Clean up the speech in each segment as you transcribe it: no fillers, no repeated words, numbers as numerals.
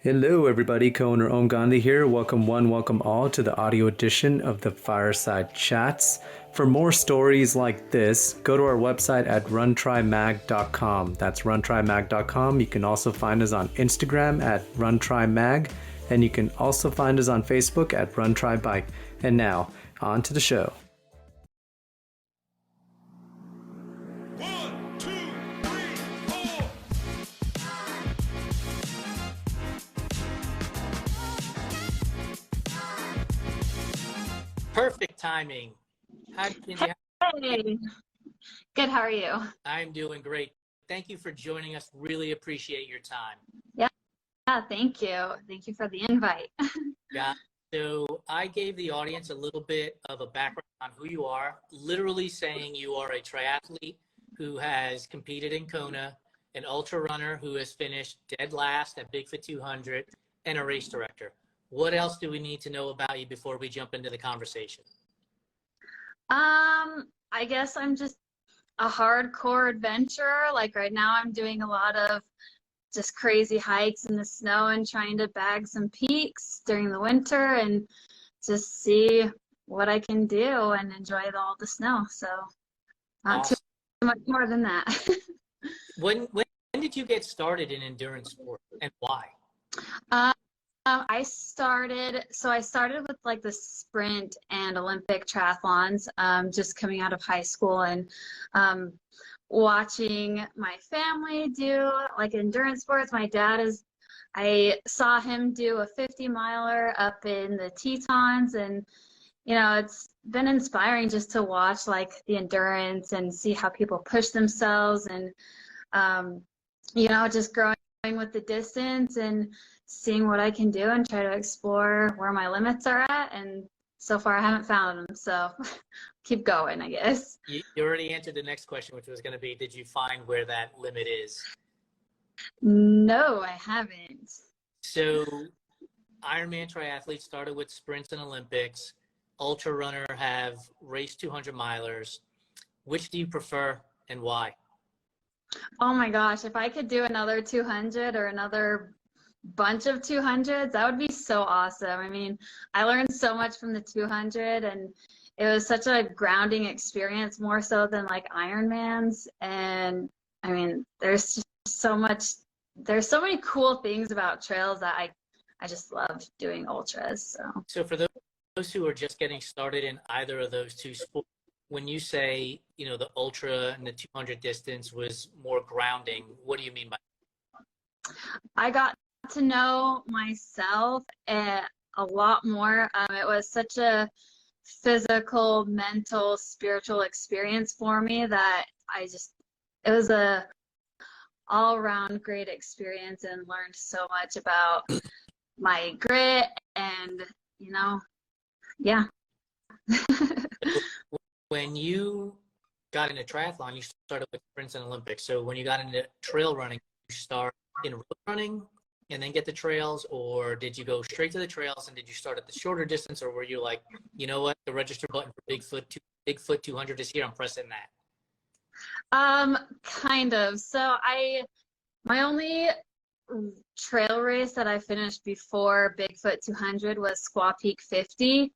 Hello, everybody. Co-owner Om Gandhi here. Welcome one, welcome all to the audio edition of the Fireside Chats. For more stories like this, go to our website at runtrymag.com. That's runtrymag.com. You can also find us on Instagram at runtrymag, and you can also find us on Facebook at runtrybike. And now, on to the show. Perfect timing. How did you Hey, good. How are you? I'm doing great. Thank you for joining us. Really appreciate your time. Yeah, thank you. Thank you for the invite. Yeah. So I gave the audience a little bit of a background on who you are, literally saying you are a triathlete who has competed in Kona, an ultra runner who has finished dead last at Bigfoot 200, and a race director. What else do we need to know about you before we jump into the conversation? I guess I'm just a hardcore adventurer. Like right now I'm doing a lot of just crazy hikes in the snow and trying to bag some peaks during the winter and just see what I can do and enjoy all the snow. So not too much more than that. When did you get started in endurance sport and why? I started with like the sprint and Olympic triathlons, just coming out of high school and watching my family do like endurance sports. I saw him do a 50 miler up in the Tetons, and it's been inspiring just to watch like the endurance and see how people push themselves and just growing with the distance and seeing what I can do and try to explore where my limits are at. And so far I haven't found them, so keep going, I guess. You already answered the next question, which was going to be, did you find where that limit is? No, I haven't. So Ironman triathletes started with sprints and Olympics. Ultra runner have raced 200 milers. Which do you prefer and why? Oh my gosh, if I could do another 200 or another bunch of 200s, that would be so awesome. I mean, I learned so much from the 200 and it was such a grounding experience, more so than like Ironmans. And I mean, there's so many cool things about trails that I just love doing ultras. So for those who are just getting started in either of those two sports, when you say, the ultra and the 200 distance was more grounding, what do you mean by that? I got to know myself a lot more. It was such a physical, mental, spiritual experience for me that it was a all-around great experience and learned so much about my grit and, yeah. When you got into triathlon, you started with sprints and Olympics. So when you got into trail running, you start in road running and then get the trails, or did you go straight to the trails and did you start at the shorter distance, or were you like, you know what, the register button for Bigfoot 200 is here, I'm pressing that? Kind of. So my only trail race that I finished before Bigfoot 200 was Squaw Peak 50.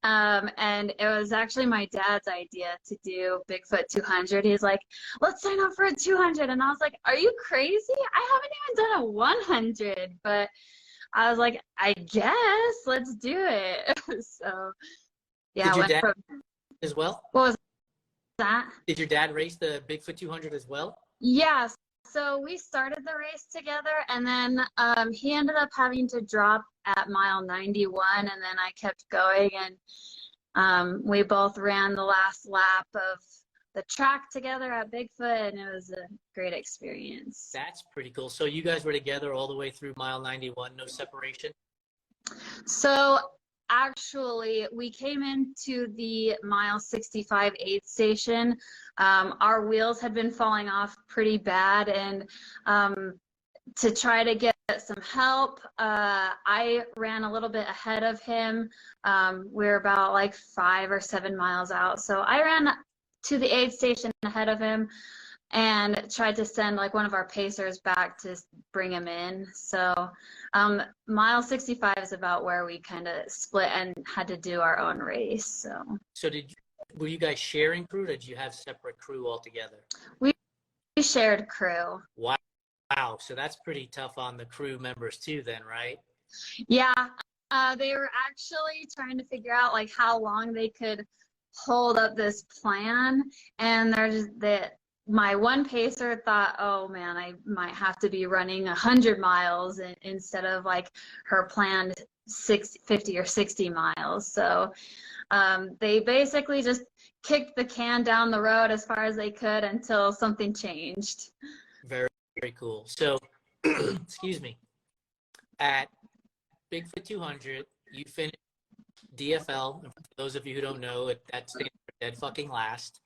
And it was actually my dad's idea to do Bigfoot 200. He's like, let's sign up for a 200. And I was like, are you crazy? I haven't even done a 100. But I was like, I guess let's do it. So yeah. Did your dad as well? What was that? Did your dad race the Bigfoot 200 as well? Yes. So we started the race together, and then he ended up having to drop at mile 91, and then I kept going, and we both ran the last lap of the track together at Bigfoot, and it was a great experience. That's pretty cool. So you guys were together all the way through mile 91, no separation? So actually, we came into the mile 65 aid station. Our wheels had been falling off pretty bad, and to try to get some help, I ran a little bit ahead of him. We're about like 5 or 7 miles out, so I ran to the aid station ahead of him. and tried to send like one of our pacers back to bring him in. So mile 65 is about where we kind of split and had to do our own race. So were you guys sharing crew, or did you have separate crew altogether? We shared crew. Wow. So that's pretty tough on the crew members too then, right? Yeah. They were actually trying to figure out like how long they could hold up this plan, and my one pacer thought, oh man, I might have to be running 100 miles instead of like her planned 50 or 60 miles. So they basically just kicked the can down the road as far as they could until something changed. Very, very cool. So, excuse me, at Bigfoot 200, you finished D.F.L. And for those of you who don't know, that stands for dead fucking last.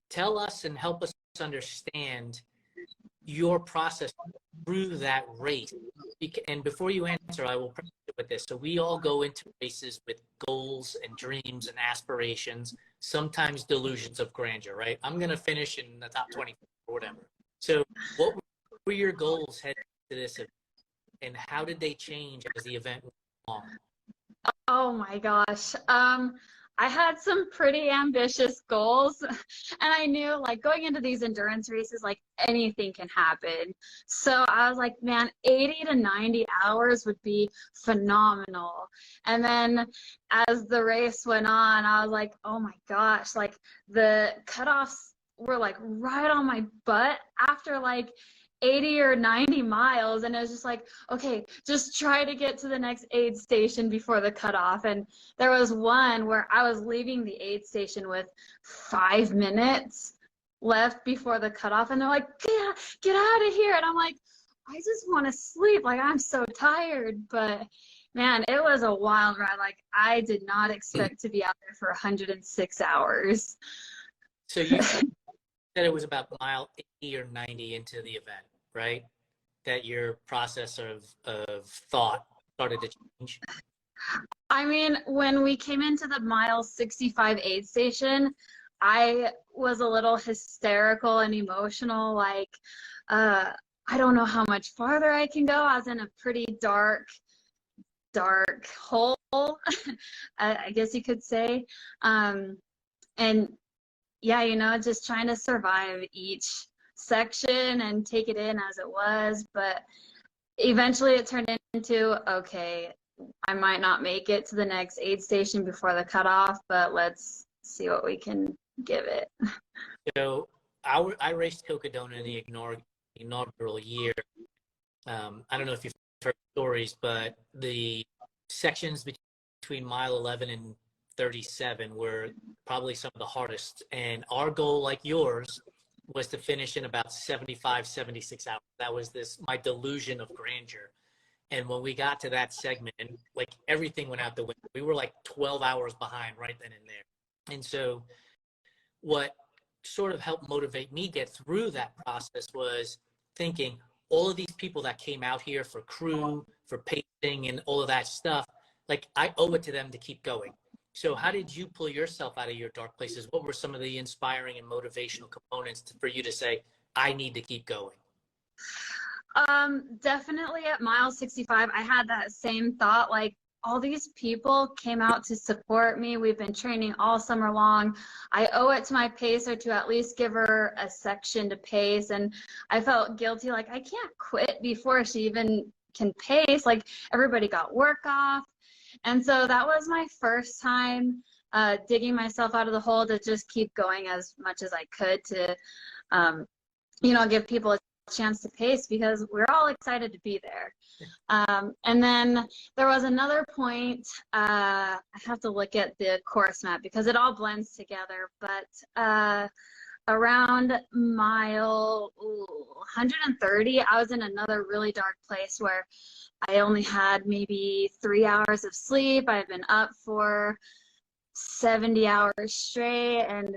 Tell us and help us understand your process through that race. And before you answer, I will preface it with this. So we all go into races with goals and dreams and aspirations, sometimes delusions of grandeur, right? I'm going to finish in the top 20 or whatever. So what were your goals heading to this event, and how did they change as the event went along? Oh my gosh. I had some pretty ambitious goals, and I knew like going into these endurance races, like anything can happen. So I was like, man, 80 to 90 hours would be phenomenal. And then as the race went on, I was like, oh my gosh, like the cutoffs were like right on my butt after like 80 or 90 miles, and it was just like, okay, just try to get to the next aid station before the cutoff. And there was one where I was leaving the aid station with 5 minutes left before the cutoff, and they're like, get out of here. And I'm like, I just want to sleep, like I'm so tired. But man, it was a wild ride. Like I did not expect to be out there for 106 hours. So you said it was about mile 80 or 90 into the event, right? That your process of thought started to change? I mean, when we came into the mile 65 aid station, I was a little hysterical and emotional. Like, I don't know how much farther I can go. I was in a pretty dark hole, I guess you could say. And yeah, you know, just trying to survive each section and take it in as it was. But eventually it turned into, okay, I might not make it to the next aid station before the cutoff, but let's see what we can give it. So I raced Cocodona in the inaugural year. I don't know if you've heard stories, but the sections between mile 11 and 37 were probably some of the hardest. And our goal, like yours, was to finish in about 75, 76 hours. That was my delusion of grandeur. And when we got to that segment, and like everything went out the window, we were like 12 hours behind right then and there. And so what sort of helped motivate me get through that process was thinking all of these people that came out here for crew, for pacing and all of that stuff, like I owe it to them to keep going. So how did you pull yourself out of your dark places? What were some of the inspiring and motivational components for you to say, I need to keep going? Definitely at mile 65, I had that same thought, like all these people came out to support me. We've been training all summer long. I owe it to my pacer to at least give her a section to pace. And I felt guilty, like I can't quit before she even can pace. Like everybody got work off. And so that was my first time digging myself out of the hole to just keep going as much as I could to, you know, give people a chance to pace because we're all excited to be there. And then there was another point, I have to look at the course map because it all blends together, but around mile 130, I was in another really dark place where I only had maybe 3 hours of sleep. I've been up for 70 hours straight and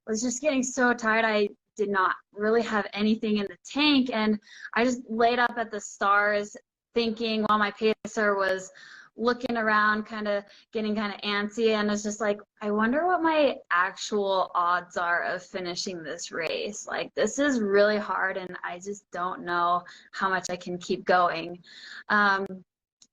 was just getting so tired. I did not really have anything in the tank, and I just laid up at the stars thinking while my pacer was looking around, kind of getting kind of antsy, and it's just like, I wonder what my actual odds are of finishing this race. Like, this is really hard, and I just don't know how much I can keep going. And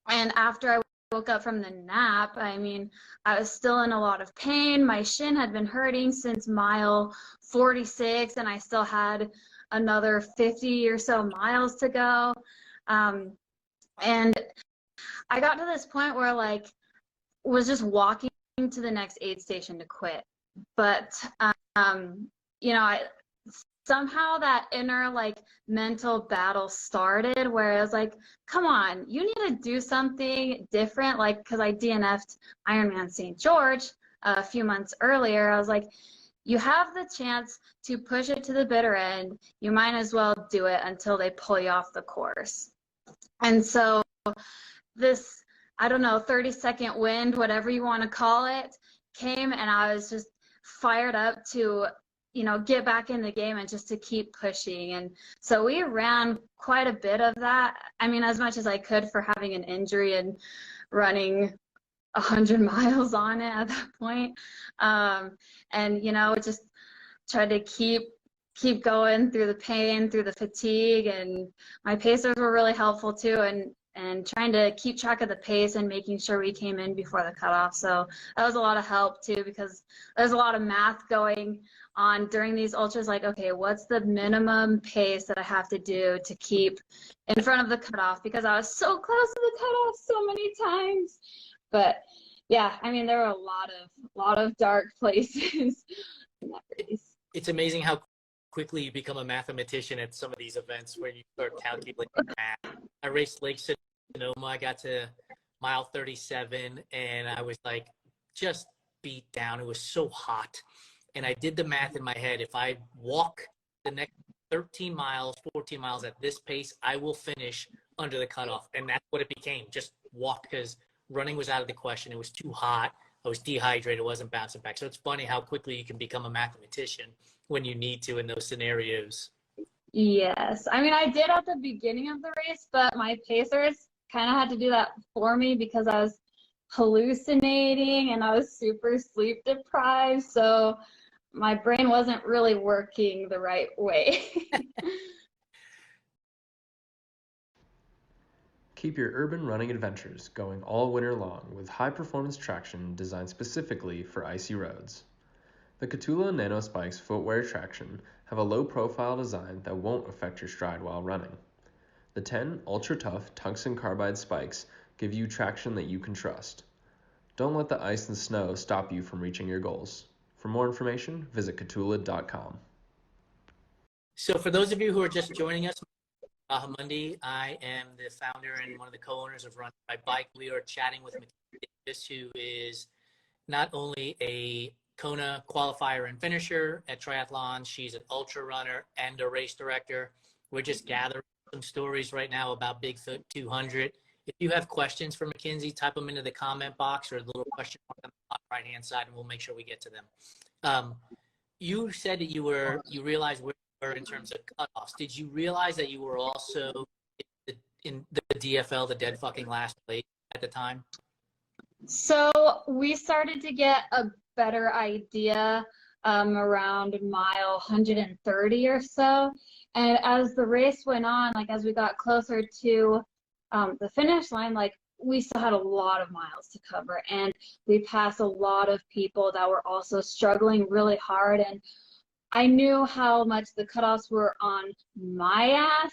after I woke up from the nap, I mean, I was still in a lot of pain. My shin had been hurting since mile 46, and I still had another 50 or so miles to go. And I got to this point where, like, was just walking to the next aid station to quit. But, you know, somehow that inner, like, mental battle started where I was like, come on, you need to do something different. Like, because I DNF'd Ironman Saint George a few months earlier. I was like, you have the chance to push it to the bitter end. You might as well do it until they pull you off the course. And so this, I don't know, 30-second wind, whatever you want to call it, came, and I was just fired up to, you know, get back in the game and just to keep pushing. And so we ran quite a bit of that. I mean, as much as I could for having an injury and running 100 miles on it at that point. And, you know, just tried to keep going through the pain, through the fatigue, and my pacers were really helpful too, and trying to keep track of the pace and making sure we came in before the cutoff. So that was a lot of help too, because there's a lot of math going on during these ultras, like, okay, what's the minimum pace that I have to do to keep in front of the cutoff, because I was so close to the cutoff so many times. But yeah, I mean, there were a lot of dark places in that race. It's amazing how quickly you become a mathematician at some of these events where you start calculating math. I raced Lake Sonoma. I got to mile 37, and I was like just beat down. It was so hot. And I did the math in my head. If I walk the next 13 miles, 14 miles at this pace, I will finish under the cutoff. And that's what it became, just walk, because running was out of the question. It was too hot. I was dehydrated. Wasn't bouncing back. So it's funny how quickly you can become a mathematician when you need to in those scenarios. Yes. I mean, I did at the beginning of the race, but my pacers kind of had to do that for me because I was hallucinating and I was super sleep deprived. So my brain wasn't really working the right way. Keep your urban running adventures going all winter long with high-performance traction designed specifically for icy roads. The Katula Nano Spikes footwear traction have a low-profile design that won't affect your stride while running. The 10 ultra-tough tungsten carbide spikes give you traction that you can trust. Don't let the ice and snow stop you from reaching your goals. For more information, visit katula.com. So for those of you who are just joining us, Mundi, I am the founder and one of the co-owners of Run by Bike. We are chatting with Makinsie Davis, who is not only a Kona qualifier and finisher at triathlon, she's an ultra runner and a race director. We're just gathering some stories right now about Bigfoot 200. If you have questions for Makinsie, type them into the comment box or the little question mark on the right-hand side, and we'll make sure we get to them. You said that you realized where you were in terms of cutoffs. Did you realize that you were also in the D.F.L, the dead fucking last place at the time? So we started to get a better idea around mile 130 or so. And as the race went on, like as we got closer to the finish line, like we still had a lot of miles to cover, and we passed a lot of people that were also struggling really hard. And I knew how much the cutoffs were on my ass,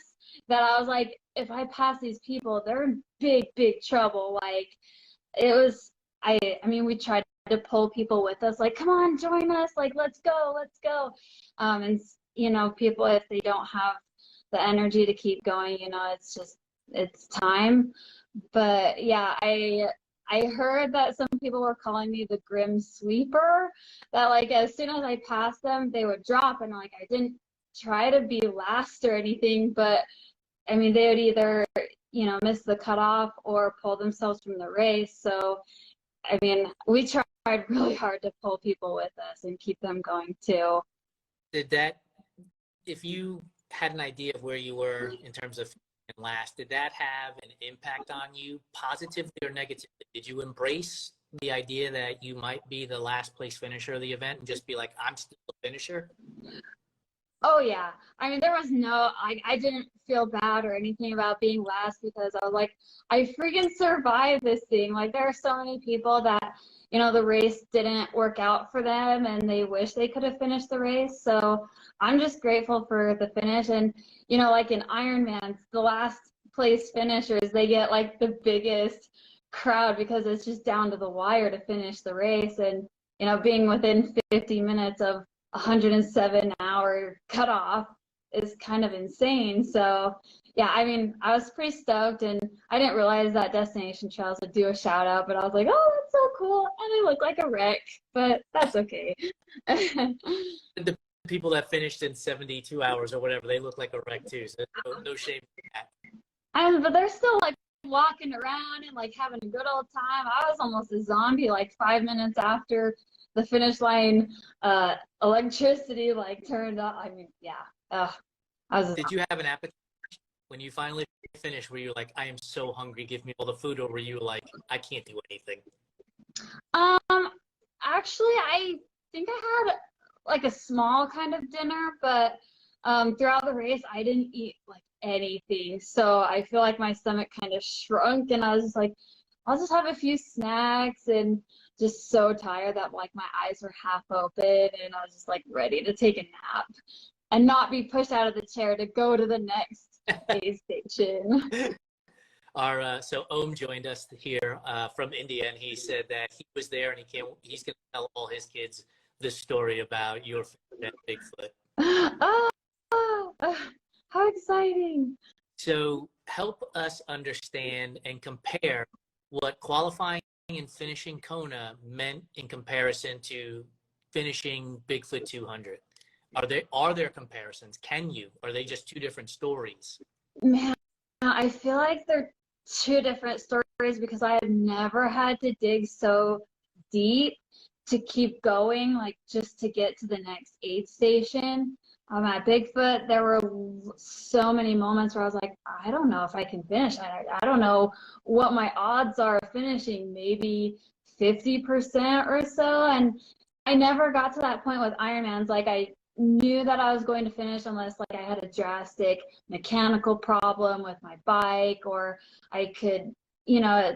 that I was like, if I pass these people, they're in big trouble. Like, it was, I mean, we tried to pull people with us, like, come on, join us, like, let's go. And, you know, people, if they don't have the energy to keep going, you know, it's time. But yeah, I heard that some people were calling me the grim sweeper, that like as soon as I passed them, they would drop, and like I didn't try to be last or anything, but I mean, they would either, you know, miss the cutoff or pull themselves from the race. So, I mean, we tried really hard to pull people with us and keep them going too. Did that, if you had an idea of where you were in terms of last, did that have an impact on you, positively or negatively? Did you embrace the idea that you might be the last place finisher of the event and just be like, I'm still a finisher? Oh yeah. I mean, there was no, I didn't feel bad or anything about being last because I was like, I freaking survived this thing. Like there are so many people that, you know, the race didn't work out for them and they wish they could have finished the race. So I'm just grateful for the finish. And, you know, like in Ironman, the last place finishers, they get like the biggest crowd because it's just down to the wire to finish the race. And, you know, being within 50 minutes of 107-hour cutoff is kind of insane. So yeah, I mean, I was pretty stoked, and I didn't realize that Destination Trails would do a shout out, but I was like, oh, that's so cool. And I look like a wreck, but that's okay. The people that finished in 72 hours or whatever, they look like a wreck too. So no shame in that. But they're still like walking around and like having a good old time. I was almost a zombie like 5 minutes after the finish line electricity like turned on. I mean, yeah. Did you have an appetite when you finally finished? Were you like, I am so hungry, give me all the food? Or were you like, I can't do anything? Actually, I think I had like a small kind of dinner, but throughout the race, I didn't eat like anything. So I feel like my stomach kind of shrunk, and I was just like, I'll just have a few snacks, and just so tired that like my eyes were half open, and I was just like ready to take a nap and not be pushed out of the chair to go to the next aid station. So Om joined us here from India, and he said that he was there and he's going to tell all his kids the story about your Bigfoot. Oh, how exciting. So help us understand and compare what qualifying and finishing Kona meant in comparison to finishing Bigfoot 200. Are there comparisons? Are they just two different stories? Man, I feel like they're two different stories because I have never had to dig so deep to keep going, like just to get to the next aid station. At Bigfoot, there were so many moments where I was like, I don't know if I can finish. I don't know what my odds are of finishing, maybe 50% or so. And I never got to that point with Ironmans. Like I knew that I was going to finish unless like I had a drastic mechanical problem with my bike, or I could, you know,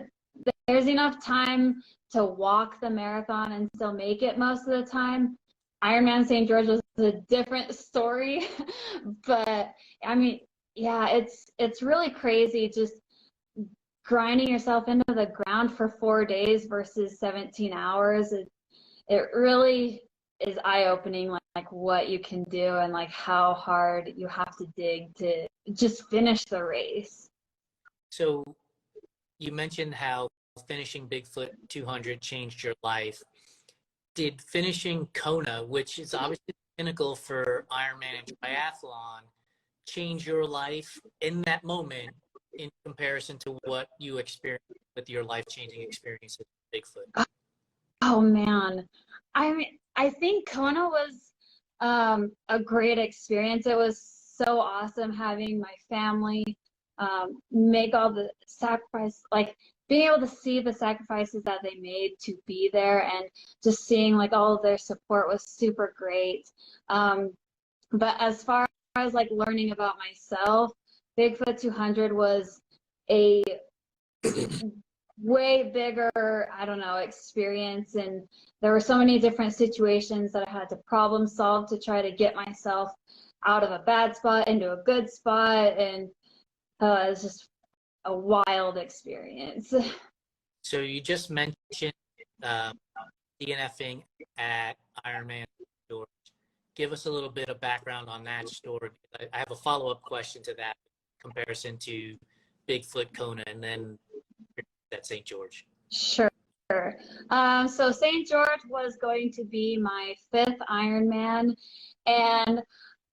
there's enough time to walk the marathon and still make it most of the time. Ironman Saint George was a different story, but I mean, yeah, it's really crazy just grinding yourself into the ground for 4 days versus 17 hours. It really is eye-opening, like what you can do and like how hard you have to dig to just finish the race. So you mentioned how finishing Bigfoot 200 changed your life. Did finishing Kona, which is obviously the pinnacle for Ironman and triathlon, change your life in that moment in comparison to what you experienced with your life-changing experiences with Bigfoot? Oh man, I think Kona was a great experience. It was so awesome having my family make all the sacrifice, like being able to see the sacrifices that they made to be there, and just seeing like all of their support was super great. But as far as like learning about myself, Bigfoot 200 was a way bigger, I don't know, experience, and there were so many different situations that I had to problem solve to try to get myself out of a bad spot into a good spot, and it was just a wild experience. So you just mentioned DNFing at Ironman George. Give us a little bit of background on that story. I have a follow-up question to that comparison to Bigfoot, Kona, and then at St. George. Sure. So St. George was going to be my 5th Ironman, and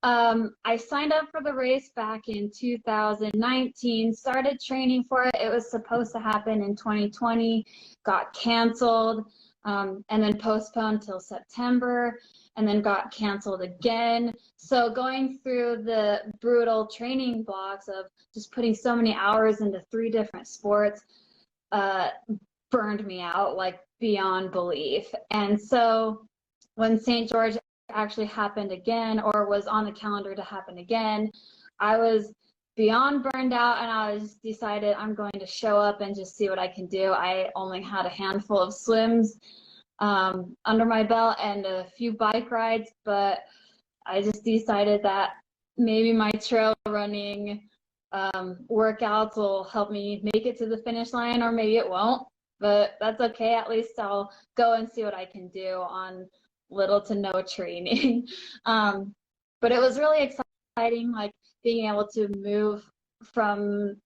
I signed up for the race back in 2019, started training for it. It was supposed to happen in 2020, got canceled, and then postponed till September. and then got canceled again. So going through the brutal training blocks of just putting so many hours into 3 different sports burned me out like beyond belief. And so when St. George actually happened again, or was on the calendar to happen again, I was beyond burned out, and I was decided I'm going to show up and just see what I can do. I only had a handful of swims under my belt and a few bike rides, but I just decided that maybe my trail running workouts will help me make it to the finish line, or maybe it won't, but that's okay. At least I'll go and see what I can do on little to no training. But it was really exciting, like being able to move from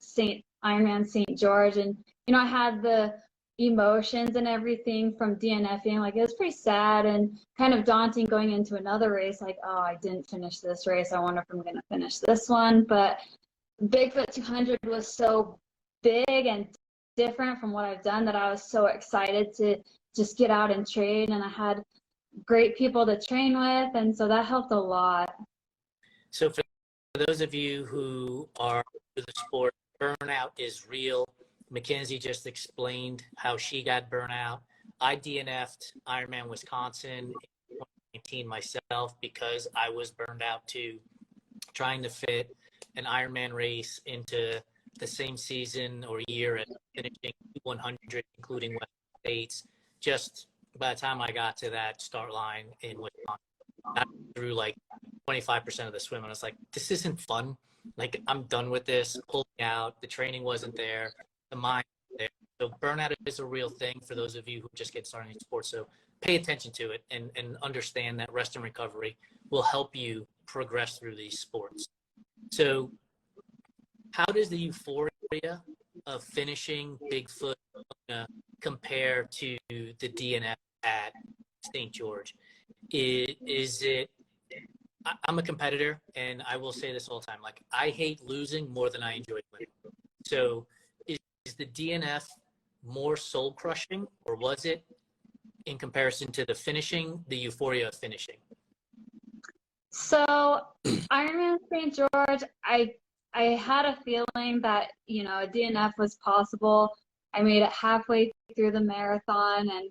Ironman Saint George, and I had the emotions and everything from DNFing. Like, it was pretty sad and kind of daunting going into another race, like, oh, I didn't finish this race, I wonder if I'm going to finish this one. But Bigfoot 200 was so big and different from what I've done that I was so excited to just get out and train, and I had great people to train with, and so that helped a lot. So for those of you who are in the sport, burnout is real. Makinsie just explained how she got burnout. I DNF'd Ironman Wisconsin in 2019 myself because I was burned out too, trying to fit an Ironman race into the same season or year as finishing 100, including West States. Just by the time I got to that start line in Wisconsin, I threw like 25% of the swim, and I was like, this isn't fun. Like, I'm done with this, pulling out. The training wasn't there, the mind was there. So burnout is a real thing for those of you who just get started in sports. So pay attention to it and understand that rest and recovery will help you progress through these sports. So how does the euphoria of finishing Bigfoot compare to the DNF at St. George? Is it, I'm a competitor, and I will say this all the time, like, I hate losing more than I enjoy winning. So is the DNF more soul crushing, or was it, in comparison to the finishing, the euphoria of finishing? So Ironman St. George, I had a feeling that, a DNF was possible. I made it halfway through the marathon and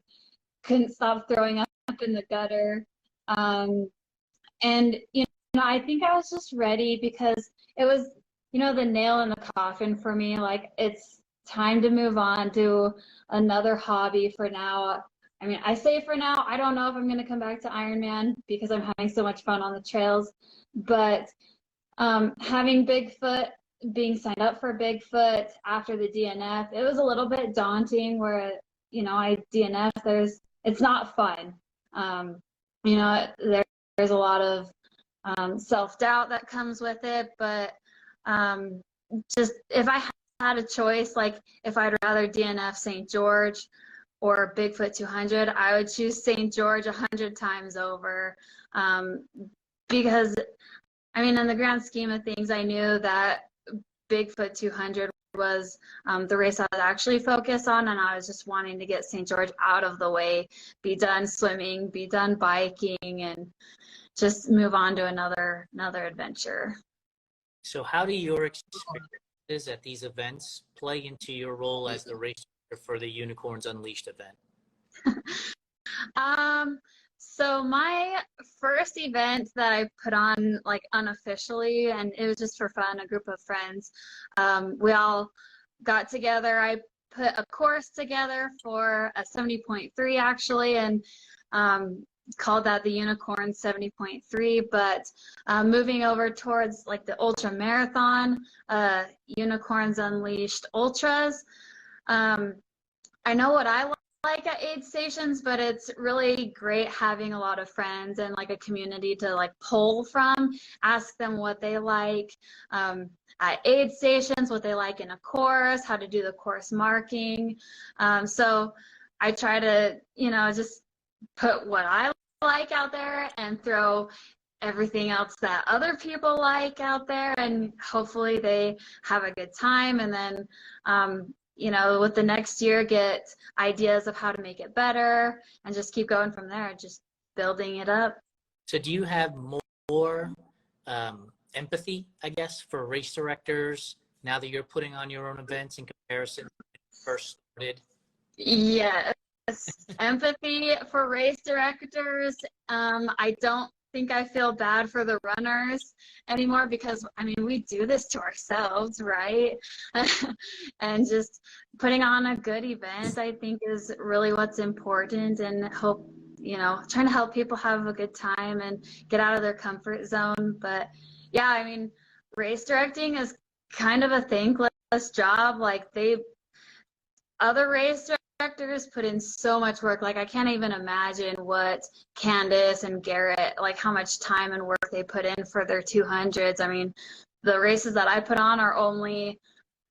couldn't stop throwing up in the gutter. And, I think I was just ready because it was, the nail in the coffin for me. Like, it's time to move on to another hobby for now. I mean, I say for now, I don't know if I'm going to come back to Ironman because I'm having so much fun on the trails. But having Bigfoot, being signed up for Bigfoot after the DNF, it was a little bit daunting where, I DNF, it's not fun. There's a lot of self-doubt that comes with it, but just if I had a choice, like if I'd rather DNF St. George or Bigfoot 200, I would choose St. George 100 times over, because I mean, in the grand scheme of things, I knew that Bigfoot 200 was the race I was actually focused on, and I was just wanting to get St. George out of the way, be done swimming, be done biking, and just move on to another adventure. So how do your experiences at these events play into your role as the racer for the Unicorns Unleashed event? So my first event that I put on, like, unofficially, and it was just for fun, a group of friends, we all got together. I put a course together for a 70.3 actually, and called that the Unicorn 70.3, but moving over towards like the ultra marathon, Unicorns Unleashed Ultras. I know what I like at aid stations, but it's really great having a lot of friends and like a community to like pull from, ask them what they like at aid stations, what they like in a course, how to do the course marking. So I try to, just put what I like out there and throw everything else that other people like out there, and hopefully they have a good time, and then with the next year get ideas of how to make it better and just keep going from there, just building it up. So do you have more empathy, I guess, for race directors now that you're putting on your own events in comparison to when you first started? Yes, empathy for race directors. I don't think I feel bad for the runners anymore because, I mean, we do this to ourselves, right? And just putting on a good event, I think, is really what's important, and trying to help people have a good time and get out of their comfort zone. But yeah, I mean, race directing is kind of a thankless job. Like, other race directors put in so much work. Like, I can't even imagine what Candace and Garrett, like, how much time and work they put in for their 200s. I mean, the races that I put on are only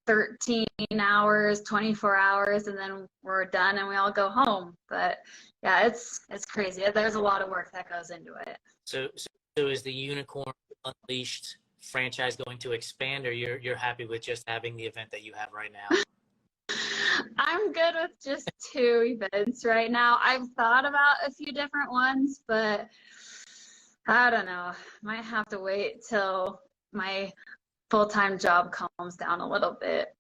13 hours, 24 hours, and then we're done and we all go home. But yeah, it's crazy. There's a lot of work that goes into it. So is the Unicorn Unleashed franchise going to expand, or you're happy with just having the event that you have right now? I'm good with just 2 events right now. I've thought about a few different ones, but I don't know. Might have to wait till my full-time job calms down a little bit.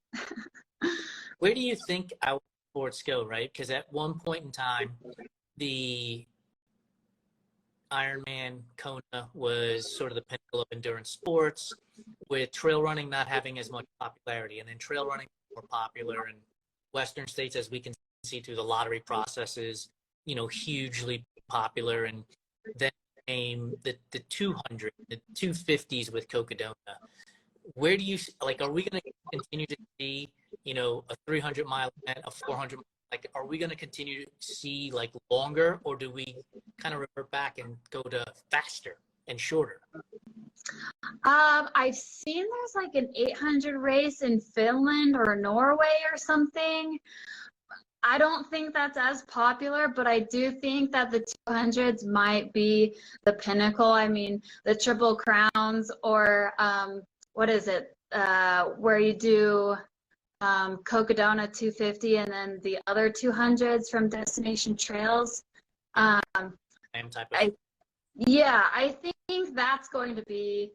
Where do you think our sports go, right? Because at one point in time, the Ironman Kona was sort of the pinnacle of endurance sports, with trail running not having as much popularity, and then trail running more popular in Western states, as we can see through the lottery processes, hugely popular. And then came the 200, the 250s with Cocodona. Where do you, like, are we going to continue to see, a 300-mile event, a 400, like, are we going to continue to see, like, longer, or do we kind of revert back and go to faster and shorter? I've seen there's like an 800 race in Finland or Norway or something. I don't think that's as popular, but I do think that the 200s might be the pinnacle. I mean, the Triple Crowns, or what is it, where you do Cocodona 250 and then the other 200s from Destination Trails. Same type of Yeah, I think that's going to be,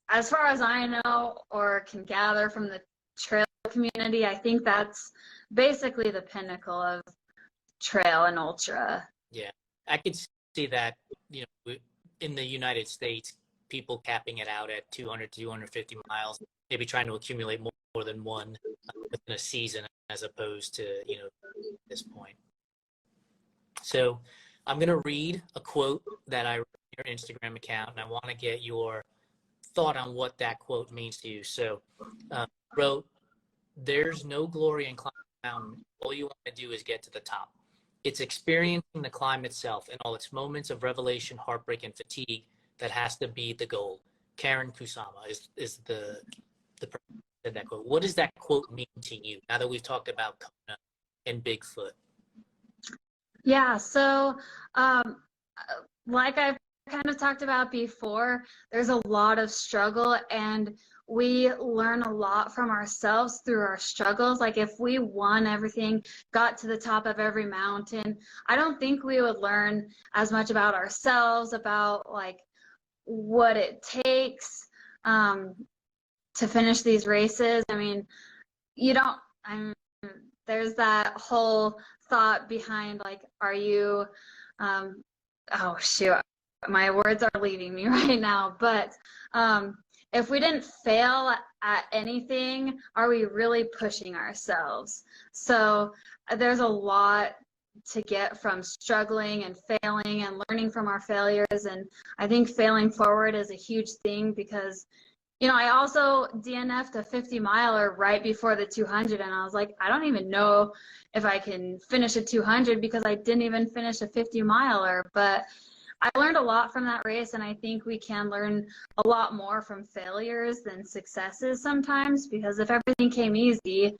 as far as I know or can gather from the trail community, I think that's basically the pinnacle of trail and ultra. Yeah, I could see that, in the United States, people capping it out at 200, 250 miles, maybe trying to accumulate more than one within a season, as opposed to, this point. So I'm going to read a quote that I wrote on your Instagram account, and I want to get your thought on what that quote means to you. So wrote, "There's no glory in climbing a mountain. All you want to do is get to the top. It's experiencing the climb itself and all its moments of revelation, heartbreak, and fatigue that has to be the goal." Karen Kusama is the person who said that quote. What does that quote mean to you now that we've talked about Kona and Bigfoot? Yeah, so like I've kind of talked about before, there's a lot of struggle, and we learn a lot from ourselves through our struggles. Like, if we won everything, got to the top of every mountain, I don't think we would learn as much about ourselves, about like what it takes to finish these races. I mean, there's that whole thought behind, like, are you, oh shoot, my words are leaving me right now, but if we didn't fail at anything, are we really pushing ourselves? So there's a lot to get from struggling and failing and learning from our failures. And I think failing forward is a huge thing, because I also DNF'd a 50-miler right before the 200, and I was like, I don't even know if I can finish a 200 because I didn't even finish a 50-miler. But I learned a lot from that race, and I think we can learn a lot more from failures than successes sometimes, because if everything came easy,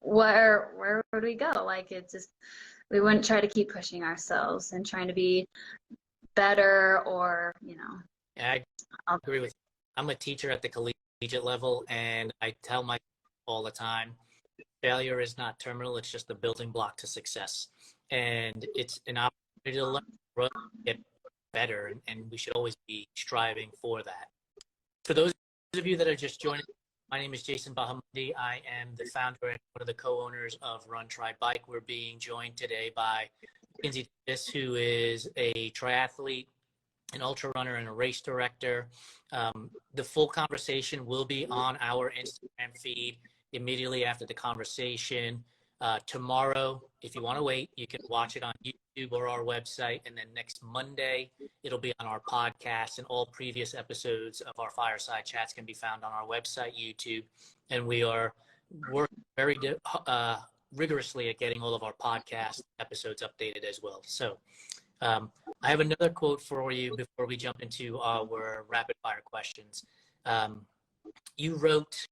where would we go? Like, we wouldn't try to keep pushing ourselves and trying to be better, or, Yeah, I agree with you. I'm a teacher at the collegiate level, and I tell my all the time, failure is not terminal. It's just the building block to success. And it's an opportunity to learn, grow, get better, and we should always be striving for that. For those of you that are just joining, my name is Jason Bahamundi. I am the founder and one of the co-owners of Run, Try, Bike. We're being joined today by Makinsie Davis, who is a triathlete, an ultra runner, and a race director. The full conversation will be on our Instagram feed immediately after the conversation. Tomorrow, if you want to wait, you can watch it on YouTube or our website. And then next Monday, it'll be on our podcast, and all previous episodes of our fireside chats can be found on our website, YouTube. And we are working very rigorously at getting all of our podcast episodes updated as well. So I have another quote for you before we jump into our rapid fire questions. You wrote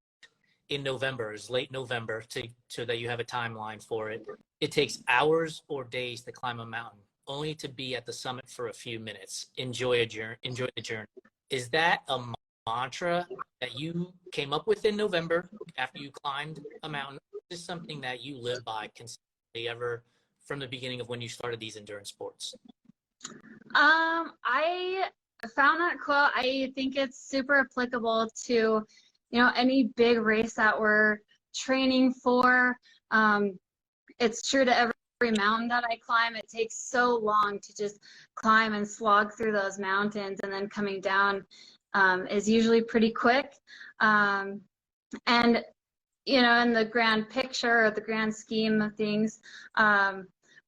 in November, it's late November, so that you have a timeline for it. It takes hours or days to climb a mountain, only to be at the summit for a few minutes. Enjoy the journey. Is that a mantra that you came up with in November after you climbed a mountain? Is this something that you live by consistently ever from the beginning of when you started these endurance sports? I found that quote. I think it's super applicable to, any big race that we're training for. It's true to every mountain that I climb. It takes so long to just climb and slog through those mountains, and then coming down is usually pretty quick. And, in the grand picture or the grand scheme of things,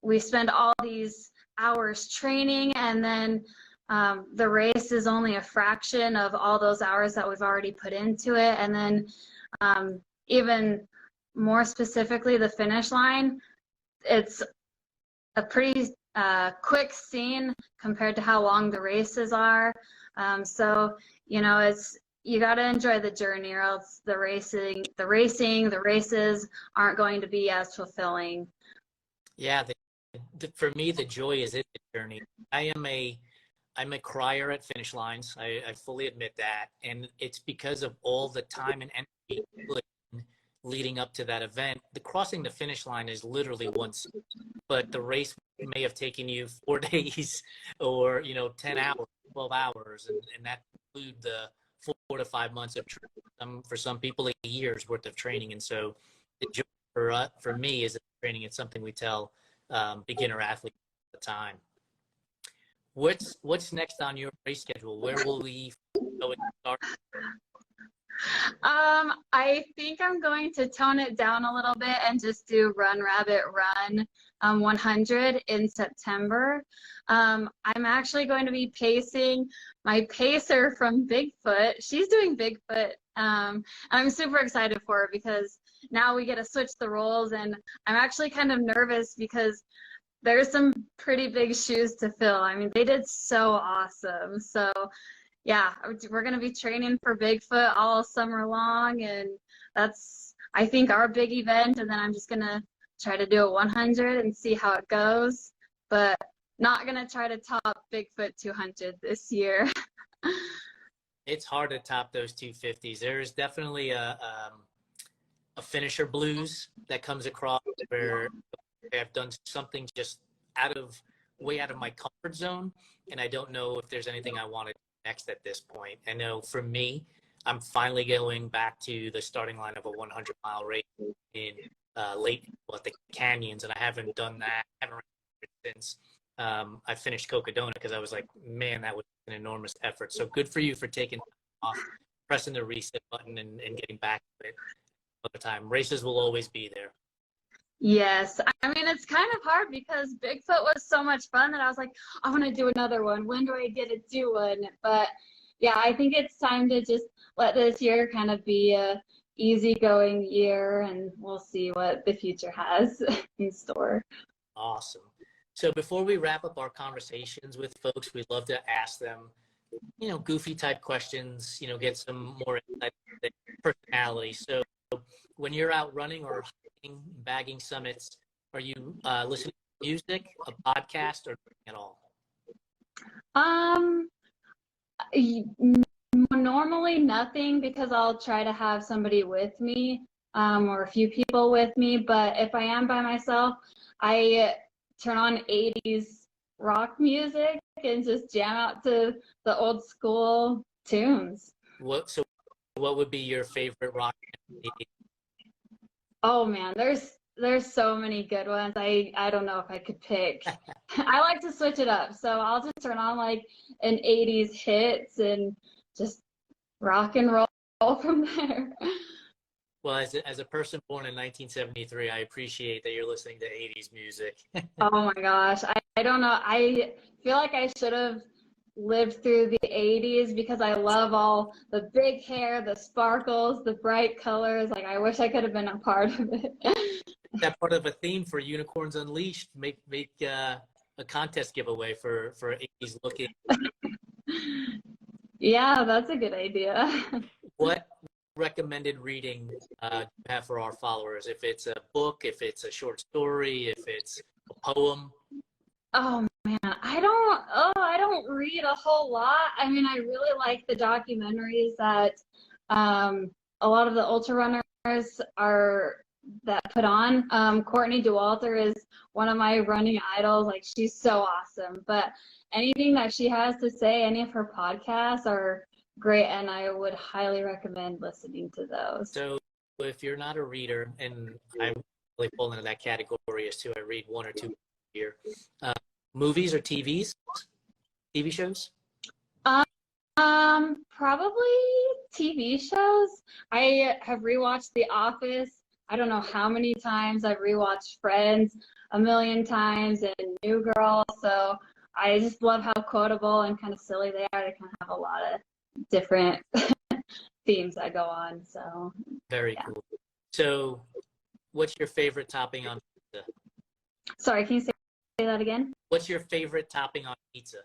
we spend all these hours training, and then the race is only a fraction of all those hours that we've already put into it. And then even more specifically, the finish line, it's a pretty quick scene compared to how long the races are. So, you got to enjoy the journey, or else the races aren't going to be as fulfilling. Yeah, for me, the joy is in the journey. I'm a crier at finish lines. I fully admit that. And it's because of all the time and energy leading up to that event. The crossing the finish line is literally once, but the race may have taken you 4 days or, 10 hours, 12 hours. And that include the 4 to 5 months of training. For some people, a year's worth of training. And so the joy for me is training. It's something we tell beginner athletes all the time. What's next on your race schedule? Where will we go and start? I think I'm going to tone it down a little bit and just do Run Rabbit Run 100 in September. I'm actually going to be pacing my pacer from Bigfoot. She's doing Bigfoot. And I'm super excited for her because now we get to switch the roles, and I'm actually kind of nervous because there's some pretty big shoes to fill. I mean, they did so awesome. So yeah, we're going to be training for Bigfoot all summer long, and that's, I think, our big event. And then I'm just going to try to do a 100 and see how it goes, but not going to try to top Bigfoot 200 this year. It's hard to top those 250s. There's definitely a finisher blues that comes across where I've done something just way out of my comfort zone, and I don't know if there's anything I want to do next at this point. I know for me, I'm finally going back to the starting line of a 100-mile race in late at the canyons, and I haven't done that. I haven't run since I finished Cocodona, because I was like, man, that was an enormous effort. So good for you for taking off, pressing the reset button, and getting back to it another time. Races will always be there. Yes. I mean, it's kind of hard because Bigfoot was so much fun that I was like, I want to do another one. When do I get to do one? But yeah, I think it's time to just let this year kind of be a easygoing year, and we'll see what the future has in store. Awesome. So before we wrap up our conversations with folks, we'd love to ask them, goofy type questions, get some more insight into their personality. So when you're out running or hiking, bagging summits, are you listening to music, a podcast, or nothing at all? Normally nothing, because I'll try to have somebody with me, or a few people with me. But if I am by myself, I turn on 80s rock music and just jam out to the old school tunes. So what would be your favorite rock band? Oh man, there's so many good ones. I don't know if I could pick. I like to switch it up. So I'll just turn on like an 80s hits and just rock and roll from there. Well, as a person born in 1973, I appreciate that you're listening to 80s music. Oh my gosh. I don't know. I feel like I should have lived through the 80s because I love all the big hair, the sparkles, the bright colors. Like I wish I could have been a part of it. That part of a theme for Unicorns Unleashed. Make a contest giveaway for 80s looking. Yeah, that's a good idea. What recommended reading do you have for our followers? If it's a book, if it's a short story, if it's a poem. Oh man, I don't read a whole lot. I mean, I really like the documentaries that a lot of the ultrarunners that put on. Courtney Dauwalter is one of my running idols. Like she's so awesome. But anything that she has to say, any of her podcasts are great, and I would highly recommend listening to those. So if you're not a reader, and I really fall into that category as too, I read one or two a year. Movies or TV shows? Probably TV shows. I have rewatched The Office. I don't know how many times. I've rewatched Friends a million times and New Girl. So I just love how quotable and kind of silly they are. They kind of have a lot of different themes that go on. So Very cool. So what's your favorite topping on pizza? Sorry, can you say that again? What's your favorite topping on pizza?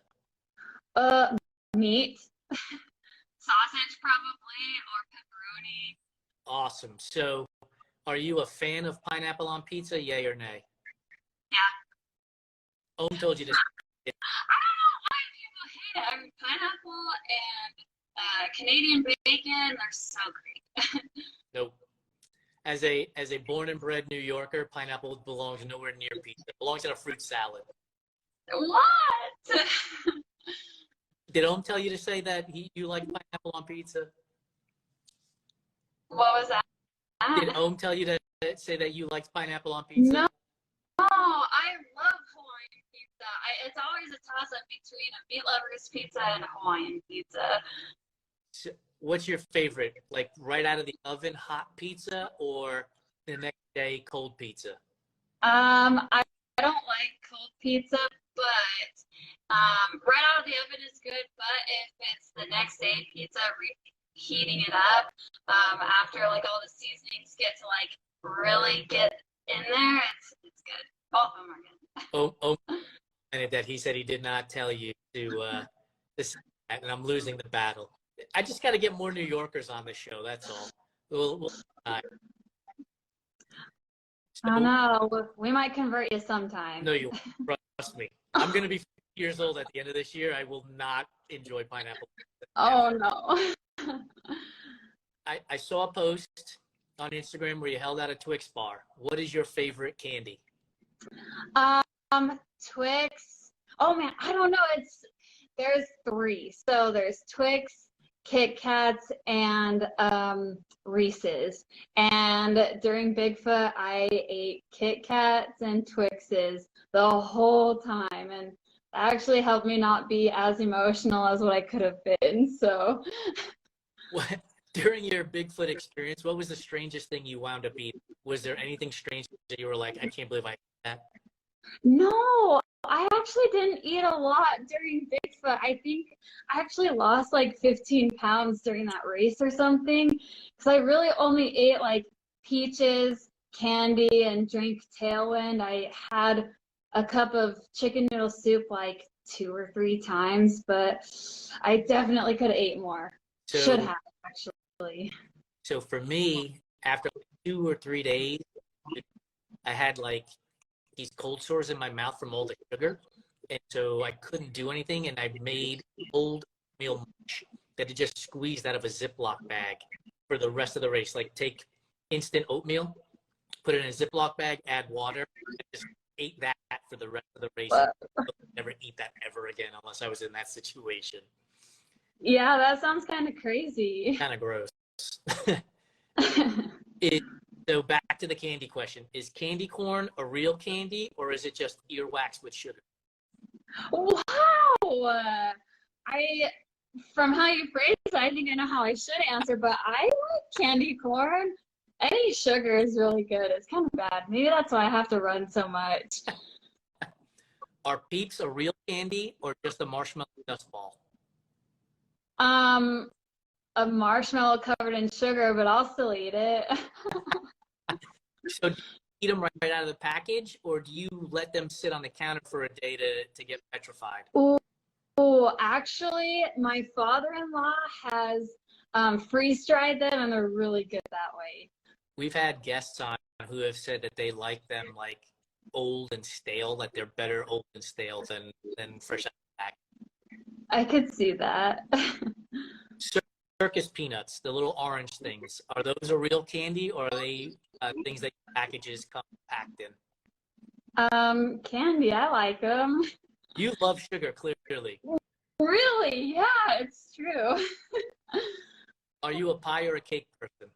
Meat. Sausage probably, or pepperoni. Awesome. So are you a fan of pineapple on pizza, yay or nay? Yeah. Ohm told you to. I don't know why people hate it. I mean, pineapple and Canadian bacon, they're so great. Nope. As a born and bred New Yorker, pineapple belongs nowhere near pizza. It belongs in a fruit salad. What? Did Ohm tell you to say that you like pineapple on pizza? What was that? Did Ohm tell you to say that you liked pineapple on pizza? No, I love Hawaiian pizza. It's always a toss-up between a meat lover's pizza and a Hawaiian pizza. So what's your favorite? Like right out of the oven, hot pizza, or the next day, cold pizza? I don't like cold pizza, but right out of the oven is good. But if it's the next day pizza, heating it up after like all the seasonings get to like really get in there, it's good. Both of them are good. And that he said he did not tell you to this, and I'm losing the battle. I just got to get more New Yorkers on the show. That's all. We'll I know. We might convert you sometime. No, you trust me. I'm going to be 50 years old at the end of this year. I will not enjoy pineapple. Oh no. I saw a post on Instagram where you held out a Twix bar. What is your favorite candy? Twix. Oh man, I don't know. There's three. So there's Twix, Kit Kats, and Reese's. And during Bigfoot, I ate Kit Kats and Twixes the whole time, and that actually helped me not be as emotional as what I could have been. So, During your Bigfoot experience, what was the strangest thing you wound up eating? Was there anything strange that you were like, I can't believe I ate that? No, I actually didn't eat a lot during Bigfoot. I think I actually lost like 15 pounds during that race or something, because I really only ate like peaches, candy, and drank Tailwind. I had a cup of chicken noodle soup like 2 or 3 times, but I definitely could have ate more. Should have, actually. So for me, after 2 or 3 days, I had like these cold sores in my mouth from all the sugar, and so I couldn't do anything, and I made oatmeal mush that had just squeezed out of a Ziploc bag for the rest of the race. Like take instant oatmeal, put it in a Ziploc bag, add water, and just ate that for the rest of the race. Never eat that ever again unless I was in that situation. Yeah, that sounds kind of crazy. Kind of gross. So back to the candy question. Is candy corn a real candy, or is it just earwax with sugar? Wow! From how you phrased it, I think I know how I should answer, but I like candy corn. Any sugar is really good. It's kind of bad. Maybe that's why I have to run so much. Are Peeps a real candy or just a marshmallow dust ball? A marshmallow covered in sugar, but I'll still eat it. So do you eat them right out of the package, or do you let them sit on the counter for a day to get petrified? Oh, actually, my father-in-law has freeze-dried them, and they're really good that way. We've had guests on who have said that they like them like old and stale, like they're better old and stale than fresh out of the pack. I could see that. Circus peanuts, the little orange things, are those a real candy, or are they things that packages come packed in? Candy, I like them. You love sugar, clearly. Really? Yeah, it's true. Are you a pie or a cake person?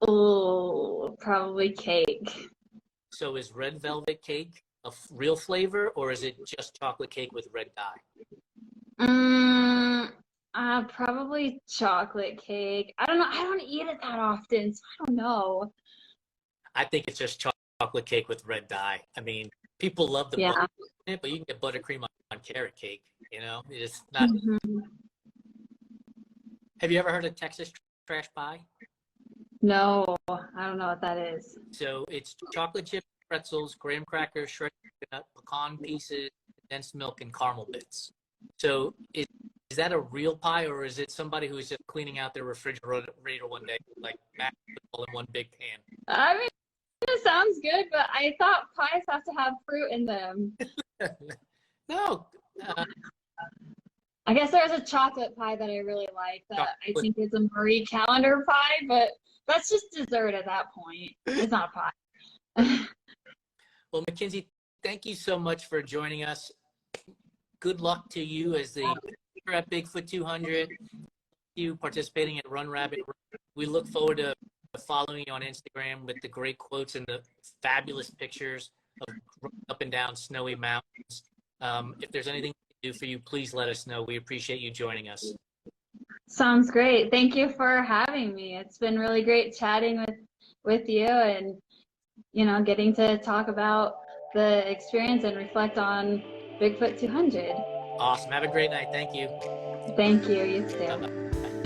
Oh, probably cake. So is red velvet cake a real flavor, or is it just chocolate cake with red dye? Probably chocolate cake. I don't know. I don't eat it that often, so I don't know. I think it's just chocolate cake with red dye. I mean, people love the butter in it, but you can get buttercream on carrot cake. You know, it's not. Mm-hmm. Have you ever heard of Texas trash pie? No, I don't know what that is. So it's chocolate chip pretzels, graham crackers, shredded peanut, pecan pieces, condensed milk, and caramel bits. So is that a real pie, or is it somebody who's just cleaning out their refrigerator one day, like mashed it all in one big pan? I mean, it sounds good, but I thought pies have to have fruit in them. No. I guess there's a chocolate pie that I really like that I think is a Marie Calendar pie, but that's just dessert at that point. It's not a pie. Well, Makinsie, thank you so much for joining us. Good luck to you as you're at Bigfoot 200, you participating at Run Rabbit. We look forward to following you on Instagram with the great quotes and the fabulous pictures of up and down snowy mountains. If there's anything we can do for you, please let us know. We appreciate you joining us. Sounds great. Thank you for having me. It's been really great chatting with you and, you know, getting to talk about the experience and reflect on Bigfoot 200. Awesome. Have a great night. Thank you. Thank you. You too. Bye-bye.